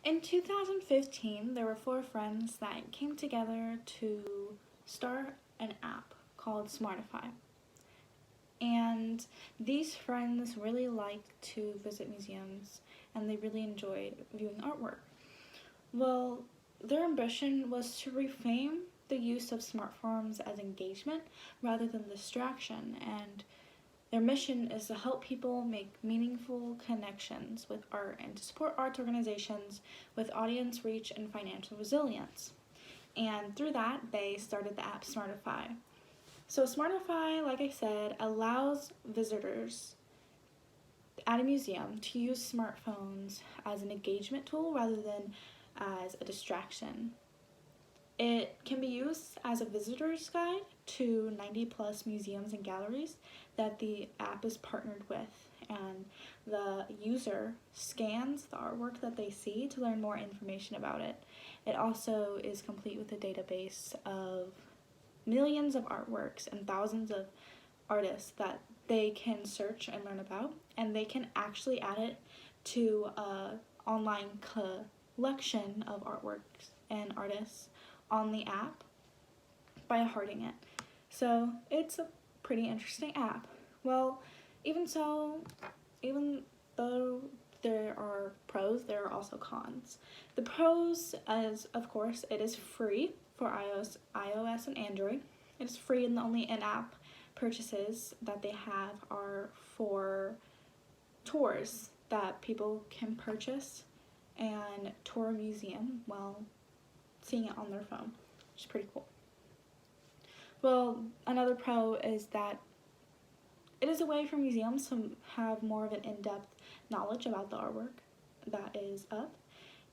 In 2015, there were four friends that came together to start an app called Smartify. And these friends really liked to visit museums and they really enjoyed viewing artwork. Well, their ambition was to reframe the use of smartphones as engagement rather than distraction, and their mission is to help people make meaningful connections with art and to support arts organizations with audience reach and financial resilience. And through that, they started the app Smartify. So Smartify, like I said, allows visitors at a museum to use smartphones as an engagement tool rather than as a distraction. It can be used as a visitor's guide to 90 plus museums and galleries that the app is partnered with, and the user scans the artwork that they see to learn more information about it. It also is complete with a database of millions of artworks and thousands of artists that they can search and learn about, and they can actually add it to an online collection of artworks and artists on the app by hearting it. So it's a pretty interesting app. Well, even though there are pros, there are also cons. The pros is, of course, it is free for iOS and Android. It is free, and the only in-app purchases that they have are for tours that people can purchase and tour a museum while seeing it on their phone, which is pretty cool. Well, another pro is that it is a way for museums to have more of an in-depth knowledge about the artwork that is up,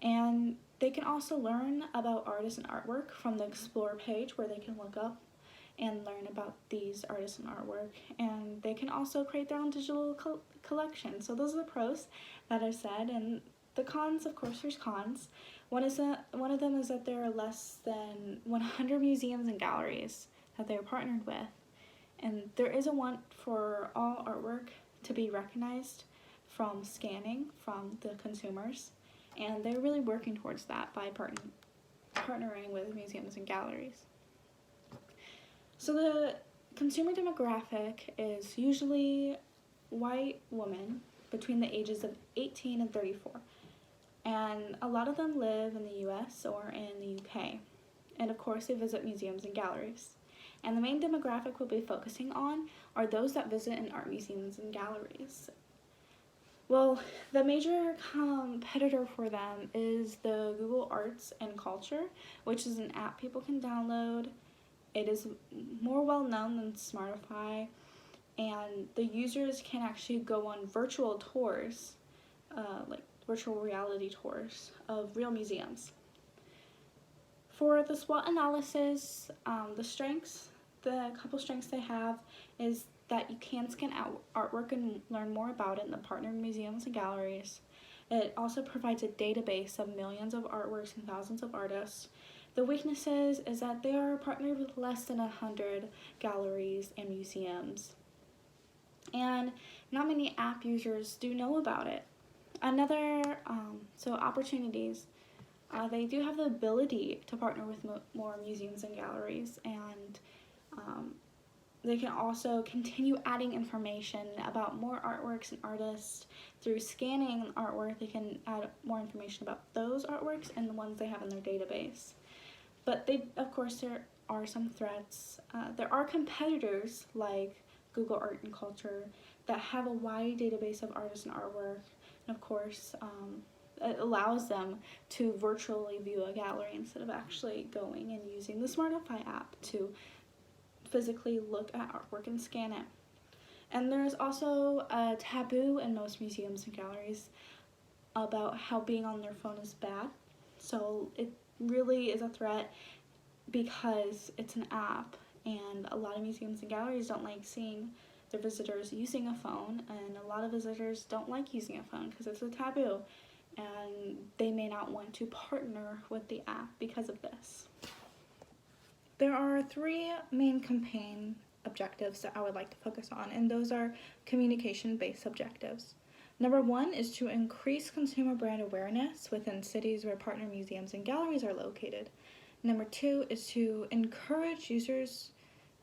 and they can also learn about artists and artwork from the Explore page, where they can look up and learn about these artists and artwork, and they can also create their own digital collection. So those are the pros that I've said, and the cons, of course, there's cons. One of them is that there are less than 100 museums and galleries that they are partnered with, and there is a want for all artwork to be recognized from scanning from the consumers, and they're really working towards that by partnering with museums and galleries. So the consumer demographic is usually white women between the ages of 18 and 34. And a lot of them live in the US or in the UK. And of course, they visit museums and galleries. And the main demographic we'll be focusing on are those that visit in art museums and galleries. Well, the major competitor for them is the Google Arts and Culture, which is an app people can download. It is more well known than Smartify, and the users can actually go on virtual tours, like virtual reality tours of real museums. For the SWOT analysis, the couple strengths they have is that you can scan out artwork and learn more about it in the partnered museums and galleries. It also provides a database of millions of artworks and thousands of artists. The weaknesses is that they are partnered with less than 100 galleries and museums, and not many app users do know about it. So opportunities. They do have the ability to partner with more museums and galleries, and they can also continue adding information about more artworks and artists. Through scanning artwork, they can add more information about those artworks and the ones they have in their database. But of course, there are some threats. There are competitors like Google Art and Culture that have a wide database of artists and artwork, and of course, it allows them to virtually view a gallery instead of actually going and using the Smartify app to physically look at artwork and scan it. And there's also a taboo in most museums and galleries about how being on their phone is bad. So it really is a threat because it's an app, and a lot of museums and galleries don't like seeing their visitors using a phone, and a lot of visitors don't like using a phone because it's a taboo, and they may not want to partner with the app because of this. There are three main campaign objectives that I would like to focus on, and those are communication-based objectives. Number one is to increase consumer brand awareness within cities where partner museums and galleries are located. Number two is to encourage users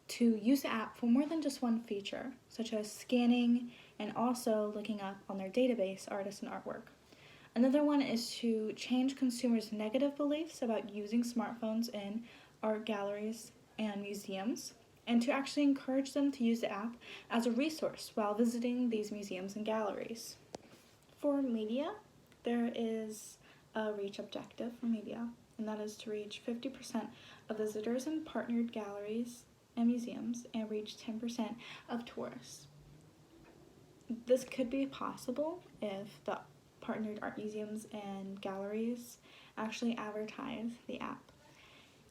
to use the app for more than just one feature, such as scanning and also looking up on their database artists and artwork. Another one is to change consumers' negative beliefs about using smartphones in art galleries and museums, and to actually encourage them to use the app as a resource while visiting these museums and galleries. For media, there is a reach objective for media, and that is to reach 50% of visitors in partnered galleries and museums and reach 10% of tourists. This could be possible if the partnered art museums and galleries actually advertise the app.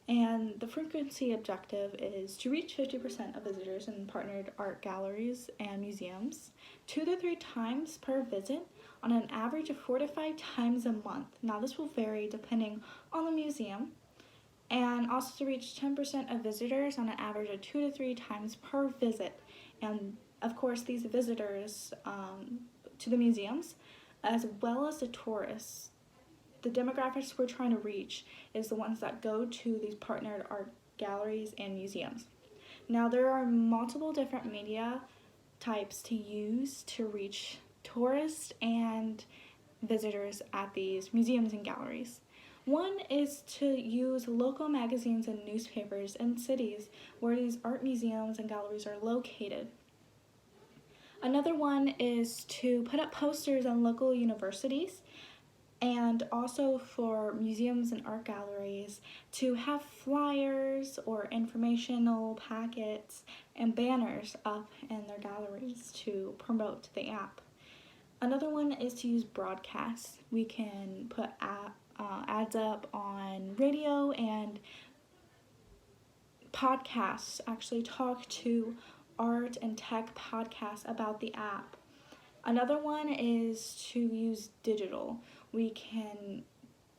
And the frequency objective is to reach 50% of visitors in partnered art galleries and museums 2 to 3 times per visit on an average of 4 to 5 times a month. Now this will vary depending on the museum. And also to reach 10% of visitors on an average of 2 to 3 times per visit. And of course these visitors to the museums as well as the tourists, the demographics we're trying to reach is the ones that go to these partnered art galleries and museums. Now there are multiple different media types to use to reach tourists and visitors at these museums and galleries. One is to use local magazines and newspapers in cities where these art museums and galleries are located. Another one is to put up posters on local universities, and also for museums and art galleries to have flyers or informational packets and banners up in their galleries to promote the app. Another one is to use broadcasts. We can put ads up on radio and podcasts, actually talk to art and tech podcasts about the app. Another one is to use digital. We can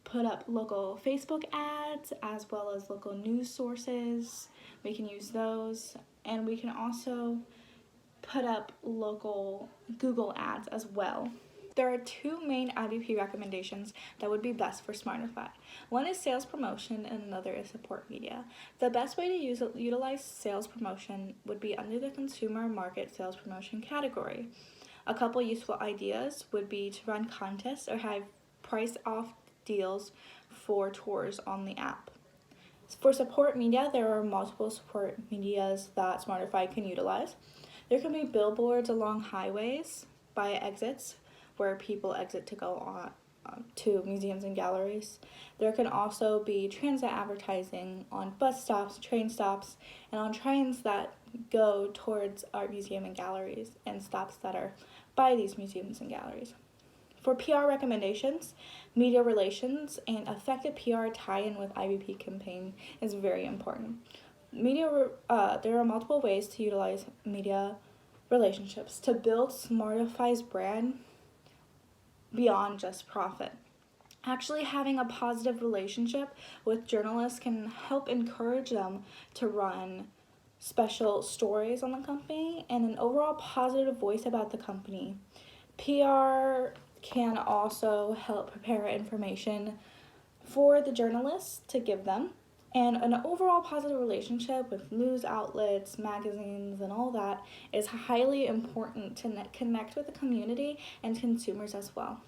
put up local Facebook ads as well as local news sources. We can use those, and we can also put up local Google ads as well. There are 2 main IBP recommendations that would be best for Smartify. One is sales promotion and another is support media. The best way to utilize sales promotion would be under the consumer market sales promotion category. A couple useful ideas would be to run contests or have price off deals for tours on the app. For support media, there are multiple support medias that Smartify can utilize. There can be billboards along highways by exits where people exit to go on to museums and galleries. There can also be transit advertising on bus stops, train stops, and on trains that go towards art museum and galleries and stops that are by these museums and galleries. For PR recommendations, media relations and effective PR tie-in with IBP campaign is very important. There are multiple ways to utilize media relationships to build Smartify's brand beyond just profit. Actually having a positive relationship with journalists can help encourage them to run special stories on the company and an overall positive voice about the company. PR can also help prepare information for the journalists to give them, and an overall positive relationship with news outlets, magazines, and all that is highly important to connect with the community and consumers as well.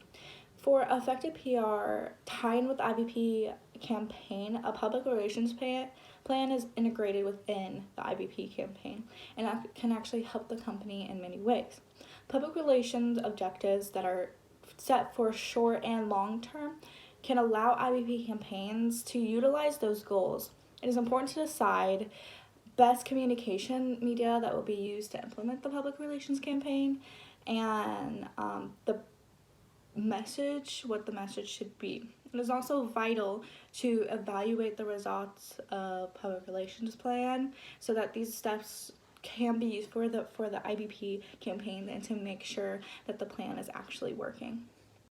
For effective PR tie-in with IBP campaign, a public relations plan is integrated within the IBP campaign, and that can actually help the company in many ways. Public relations objectives that are set for short and long term can allow IBP campaigns to utilize those goals. It is important to decide best communication media that will be used to implement the public relations campaign and what the message should be. It is also vital to evaluate the results of public relations plan so that these steps can be used for the IBP campaign and to make sure that the plan is actually working.